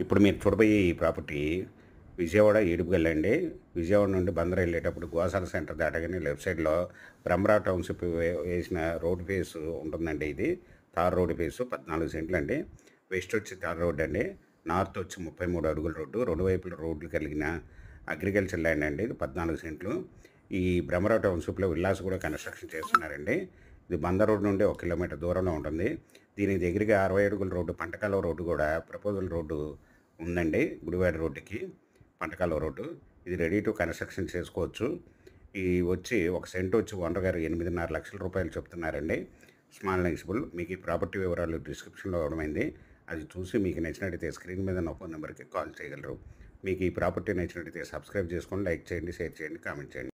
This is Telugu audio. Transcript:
ఇప్పుడు మీరు చూడబోయే ఈ ప్రాపర్టీ విజయవాడ ఏడుపుగల్లండి. విజయవాడ నుండి బందర్ వెళ్ళేటప్పుడు గోశాల సెంటర్ దాటగానే లెఫ్ట్ సైడ్‌లో బ్రహ్మరా టౌన్‌షిప్ వేసిన రోడ్ ఫేస్ ఉంటుందండి ఇది. Tar road face 14 సెంట్లండి. వెస్ట్ వచ్చి తార్ రోడ్ అండి. నార్త్ వచ్చి 33 అడుగుల రోడ్డు. రెండు వైపుల రోడ్లు కలిగిన అగ్రికల్చర్ ల్యాండ్ అండి. ఇది 14 సెంట్లు. ఈ బ్రహ్మరా టౌన్‌షిప్‌లో విల్లాస్ కూడా కన్‌స్ట్రక్షన్ చేస్తున్నారండి. ఇది బందర్ రోడ్ నుండి 1 కిలోమీటర్ దూరంలో ఉంటుంది. దీనికి దగ్గరగా 60 అడుగుల రోడ్డు, పంటకాలువ రోడ్డు కూడా ప్రపోజల్ రోడ్డు ఉందండి. గుడివాడ రోడ్డుకి పంటకాలువ రోడ్డు. ఇది రెడీ టు కన్‌స్ట్రక్షన్ చేసుకోవచ్చు. ఈ వచ్చి ఒక సెంట్ వచ్చి ఓనర్ గారు 8.5 లక్షల రూపాయలు చెప్తున్నారండి. Small negotiable. మీకు ఈ ప్రాపర్టీ వివరాలు డిస్క్రిప్షన్‌లో ఇవ్వడమైంది. అది చూసి మీకు నచ్చినట్టయితే స్క్రీన్ మీద ఉన్న ఫోన్ నెంబర్‌కి కాల్ చేయగలరు. మీకు ఈ ప్రాపర్టీ నచ్చినట్టయితే సబ్స్క్రైబ్ చేసుకోండి, లైక్ చేయండి, షేర్ చేయండి, కామెంట్ చేయండి.